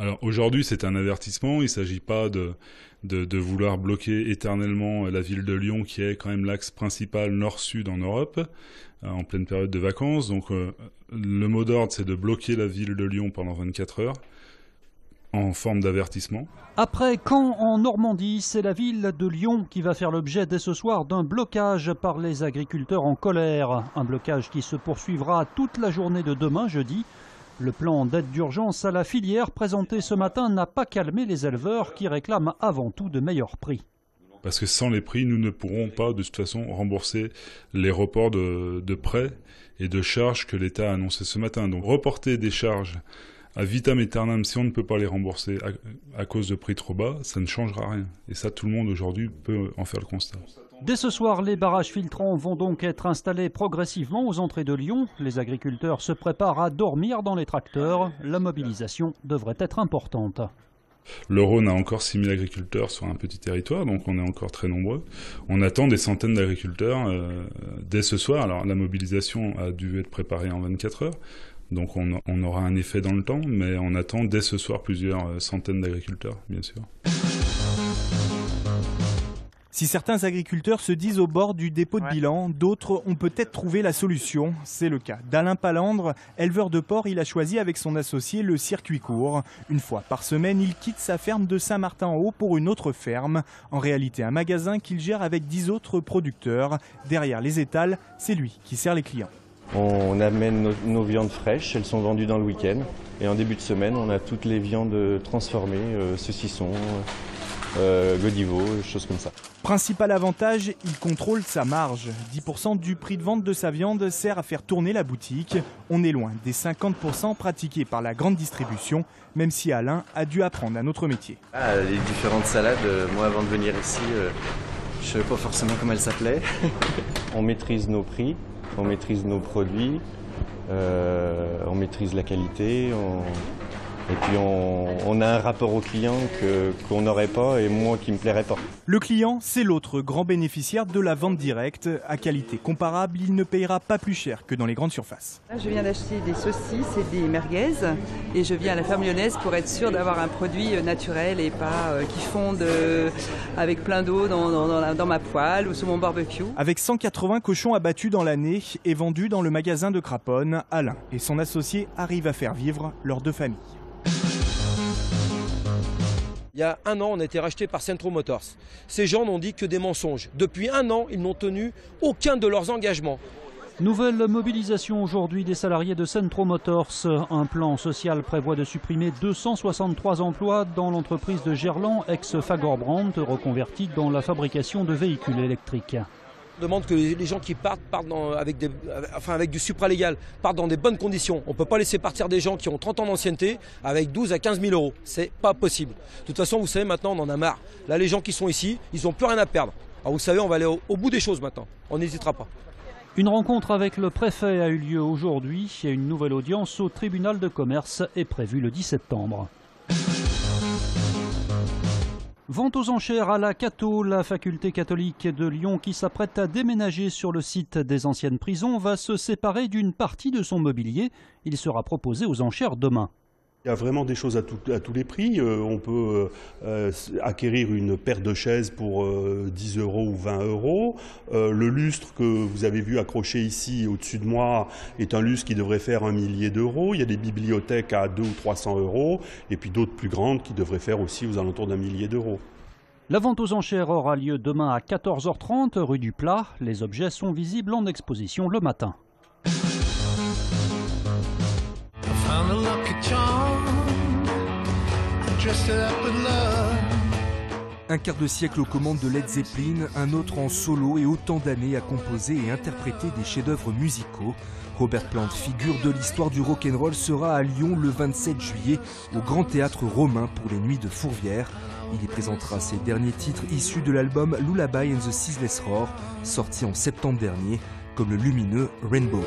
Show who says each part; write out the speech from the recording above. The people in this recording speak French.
Speaker 1: Alors aujourd'hui, c'est un avertissement. Il ne s'agit pas de vouloir bloquer éternellement la ville de Lyon, qui est quand même l'axe principal nord-sud en Europe, en pleine période de vacances. Donc le mot d'ordre, c'est de bloquer la ville de Lyon pendant 24 heures, en forme d'avertissement.
Speaker 2: Après Caen, en Normandie, c'est la ville de Lyon qui va faire l'objet dès ce soir d'un blocage par les agriculteurs en colère. Un blocage qui se poursuivra toute la journée de demain, jeudi. Le plan d'aide d'urgence à la filière présenté ce matin n'a pas calmé les éleveurs qui réclament avant tout de meilleurs prix.
Speaker 1: Parce que sans les prix, nous ne pourrons pas de toute façon rembourser les reports de prêts et de charges que l'État a annoncé ce matin. Donc reporter des charges à vitam aeternam, si on ne peut pas les rembourser à cause de prix trop bas, ça ne changera rien. Et ça, tout le monde aujourd'hui peut en faire le constat.
Speaker 2: Dès ce soir, les barrages filtrants vont donc être installés progressivement aux entrées de Lyon. Les agriculteurs se préparent à dormir dans les tracteurs. La mobilisation devrait être importante.
Speaker 1: Le Rhône a encore 6000 agriculteurs sur un petit territoire, donc on est encore très nombreux. On attend des centaines d'agriculteurs dès ce soir. Alors la mobilisation a dû être préparée en 24 heures. Donc on aura un effet dans le temps, mais on attend dès ce soir plusieurs centaines d'agriculteurs, bien sûr.
Speaker 3: Si certains agriculteurs se disent au bord du dépôt de bilan, d'autres ont peut-être trouvé la solution. C'est le cas d'Alain Palandre, éleveur de porc. Il a choisi avec son associé le circuit court. Une fois par semaine, il quitte sa ferme de Saint-Martin-en-Haut pour une autre ferme. En réalité, un magasin qu'il gère avec 10 autres producteurs. Derrière les étals, c'est lui qui sert les clients.
Speaker 4: On amène nos viandes fraîches, elles sont vendues dans le week-end. Et en début de semaine, on a toutes les viandes transformées, saucissons, Godivo, choses comme ça.
Speaker 3: Principal avantage, il contrôle sa marge. 10% du prix de vente de sa viande sert à faire tourner la boutique. On est loin des 50% pratiqués par la grande distribution, même si Alain a dû apprendre un autre métier.
Speaker 5: Les différentes salades, moi avant de venir ici, je ne savais pas forcément comment elles s'appelaient.
Speaker 4: On maîtrise nos prix, on maîtrise nos produits, on maîtrise la qualité. Et puis on a un rapport au client qu'on n'aurait pas et moi qui ne me plairait pas.
Speaker 3: Le client, c'est l'autre grand bénéficiaire de la vente directe. À qualité comparable, il ne payera pas plus cher que dans les grandes surfaces.
Speaker 6: Je viens d'acheter des saucisses et des merguez et je viens à la ferme lyonnaise pour être sûr d'avoir un produit naturel et pas qui fonde avec plein d'eau dans ma poêle ou sur mon barbecue.
Speaker 3: Avec 180 cochons abattus dans l'année et vendus dans le magasin de Craponne, Alain et son associé arrivent à faire vivre leurs deux familles.
Speaker 7: Il y a un an, on a été racheté par Centro Motors. Ces gens n'ont dit que des mensonges. Depuis un an, ils n'ont tenu aucun de leurs engagements.
Speaker 2: Nouvelle mobilisation aujourd'hui des salariés de Centro Motors. Un plan social prévoit de supprimer 263 emplois dans l'entreprise de Gerland, ex-Fagorbrandt, reconvertie dans la fabrication de véhicules électriques.
Speaker 7: On demande que les gens qui partent avec du supralégal, partent dans des bonnes conditions. On ne peut pas laisser partir des gens qui ont 30 ans d'ancienneté avec 12 à 15 000 euros. C'est pas possible. De toute façon, vous savez, maintenant, on en a marre. Là, les gens qui sont ici, ils n'ont plus rien à perdre. Alors, vous savez, on va aller au bout des choses maintenant. On n'hésitera pas.
Speaker 2: Une rencontre avec le préfet a eu lieu aujourd'hui et une nouvelle audience au tribunal de commerce est prévue le 10 septembre. Vente aux enchères à la Cato, la faculté catholique de Lyon qui s'apprête à déménager sur le site des anciennes prisons va se séparer d'une partie de son mobilier. Il sera proposé aux enchères demain.
Speaker 8: Il y a vraiment des choses à tous les prix. On peut acquérir une paire de chaises pour 10 euros ou 20 euros. Le lustre que vous avez vu accroché ici au-dessus de moi est un lustre qui devrait faire 1 millier d'euros. Il y a des bibliothèques à 200 ou 300 euros et puis d'autres plus grandes qui devraient faire aussi aux alentours d'1 millier d'euros.
Speaker 2: La vente aux enchères aura lieu demain à 14h30 rue du Plat. Les objets sont visibles en exposition le matin.
Speaker 9: Un quart de siècle aux commandes de Led Zeppelin, un autre en solo et autant d'années à composer et interpréter des chefs-d'œuvre musicaux. Robert Plant, figure de l'histoire du rock'n'roll, sera à Lyon le 27 juillet au Grand Théâtre Romain pour les Nuits de Fourvière. Il y présentera ses derniers titres issus de l'album Lullaby and the Ceaseless Roar, sorti en septembre dernier, comme le lumineux Rainbow.